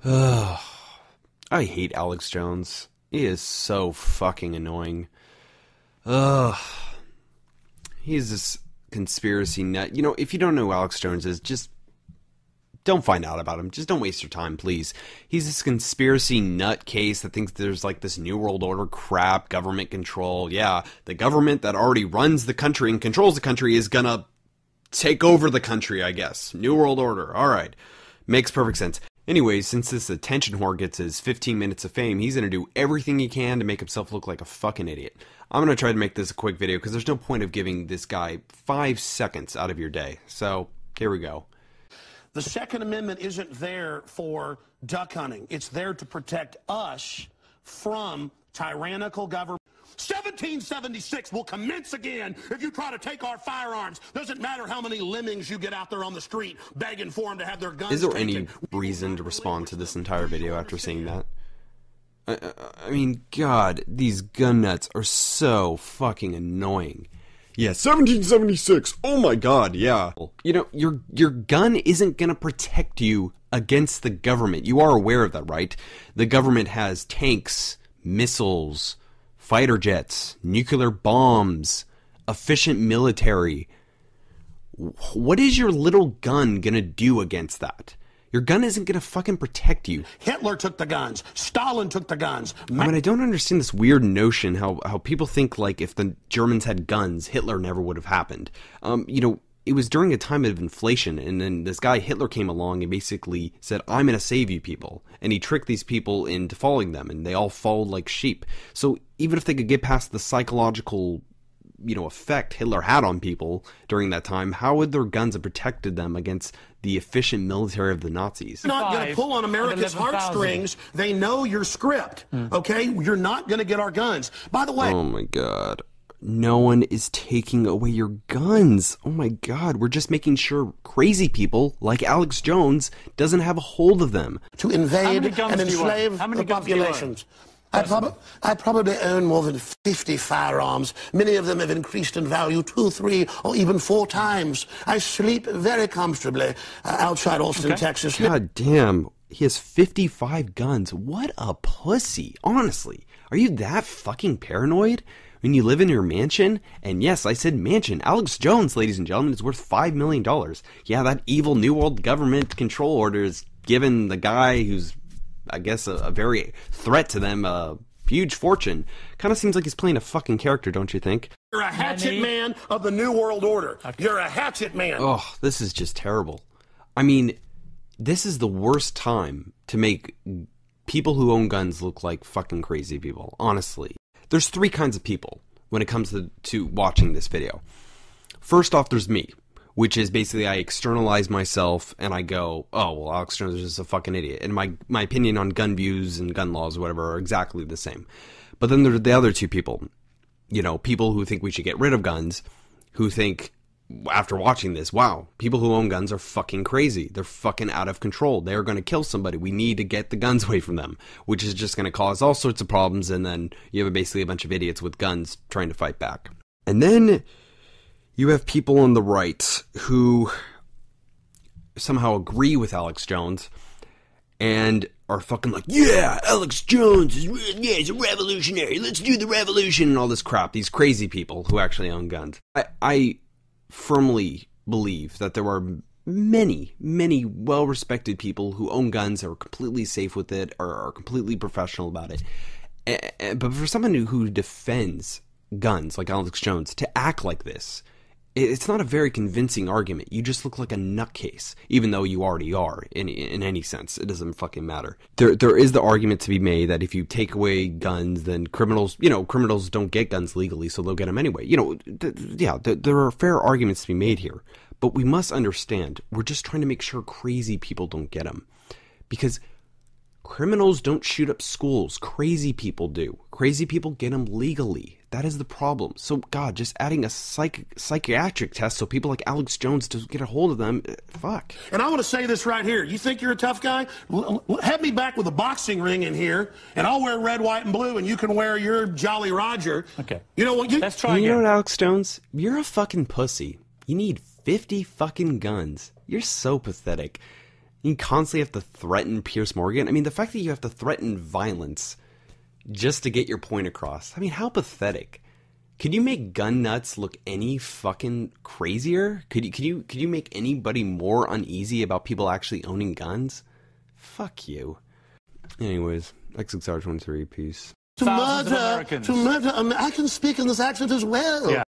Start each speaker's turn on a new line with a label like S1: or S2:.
S1: Ugh. I hate Alex Jones. He is so fucking annoying. Ugh. He's this conspiracy nut. You know, if you don't know who Alex Jones is, just don't find out about him. Just don't waste your time, please. He's this conspiracy nutcase that thinks there's like this New World Order crap, government control. Yeah, the government that already runs the country and controls the country is gonna take over the country, I guess. New World Order. All right. Makes perfect sense. Anyways, since this attention whore gets his 15 minutes of fame, he's going to do everything he can to make himself look like a fucking idiot. I'm going to try to make this a quick video because there's no point of giving this guy 5 seconds out of your day. So, here we go.
S2: The Second Amendment isn't there for duck hunting. It's there to protect us from tyrannical government. 1776 will commence again if you try to take our firearms. Doesn't matter how many lemmings you get out there on the street begging for them to have their guns
S1: Is there
S2: taken.
S1: any reason to respond to this entire video after seeing that? I mean, God, these gun nuts are so fucking annoying. Yeah, 1776. Oh my God, yeah. You know, your gun isn't gonna protect you against the government. You are aware of that, right? The government has tanks, missiles, fighter jets, nuclear bombs, efficient military. What is your little gun gonna do against that? Your gun isn't gonna fucking protect you.
S2: Hitler took the guns. Stalin took the guns.
S1: I mean, I don't understand this weird notion how people think like if the Germans had guns, Hitler never would have happened. You know, it was during a time of inflation, and then this guy Hitler came along and basically said, I'm going to save you people. And he tricked these people into following them, and they all followed like sheep. So even if they could get past the psychological, you know, effect Hitler had on people during that time, how would their guns have protected them against the efficient military of the Nazis?
S2: Not going to pull on America's heartstrings. They know your script, okay? You're not going to get our guns. By the way...
S1: Oh my God. No one is taking away your guns. Oh my God, we're just making sure crazy people like Alex Jones doesn't have a hold of them.
S2: To invade and enslave the populations. I probably own more than 50 firearms. Many of them have increased in value 2, 3, or even 4 times. I sleep very comfortably outside Austin, Texas.
S1: God damn, he has 55 guns. What a pussy. Honestly, are you that fucking paranoid? When you live in your mansion, and yes, I said mansion, Alex Jones, ladies and gentlemen, is worth $5 million. Yeah, that evil New World government control order is giving the guy who's, I guess, a very threat to them a huge fortune. Kind of seems like he's playing a fucking character, don't you think?
S2: You're a hatchet man of the New World Order. You're a hatchet man.
S1: Oh, this is just terrible. I mean, this is the worst time to make people who own guns look like fucking crazy people, honestly. There's 3 kinds of people when it comes to watching this video. First off, there's me, which is basically I externalize myself and I go, oh, well, Alex Jones is just a fucking idiot. And my opinion on gun views and gun laws or whatever are exactly the same. But then there are the other 2 people, you know, people who think we should get rid of guns, who think, after watching this, wow, people who own guns are fucking crazy. They're fucking out of control. They're going to kill somebody. We need to get the guns away from them, which is just going to cause all sorts of problems. And then you have basically a bunch of idiots with guns trying to fight back. And then you have people on the right who somehow agree with Alex Jones and are fucking like, yeah, Alex Jones is, yeah, he's a revolutionary. Let's do the revolution and all this crap. These crazy people who actually own guns. I firmly believe that there are many well-respected people who own guns, are completely safe with it, or are completely professional about it. But for someone who defends guns like Alex Jones to act like this, it's not a very convincing argument. You just look like a nutcase, even though you already are, in any sense. It doesn't fucking matter. There is the argument to be made that if you take away guns, then criminals don't get guns legally, so they'll get them anyway. You know, there are fair arguments to be made here. But we must understand, we're just trying to make sure crazy people don't get them. Because criminals don't shoot up schools. Crazy people do. Crazy people get them legally. That is the problem. So, God, just adding a psychiatric test so people like Alex Jones don't get a hold of them, fuck.
S2: And I want to say this right here. You think you're a tough guy? Have me back with a boxing ring in here, and I'll wear red, white, and blue, and you can wear your Jolly Roger.
S3: Okay.
S2: You know what?
S3: Let's try again.
S1: You know what, Alex Jones? You're a fucking pussy. You need 50 fucking guns. You're so pathetic. You constantly have to threaten Piers Morgan. I mean, the fact that you have to threaten violence just to get your point across. I mean, how pathetic. Could you make gun nuts look any fucking crazier? Could you make anybody more uneasy about people actually owning guns? Fuck you. Anyways, XXR23, peace.
S2: To murder, I can speak in this accent as well. Yeah.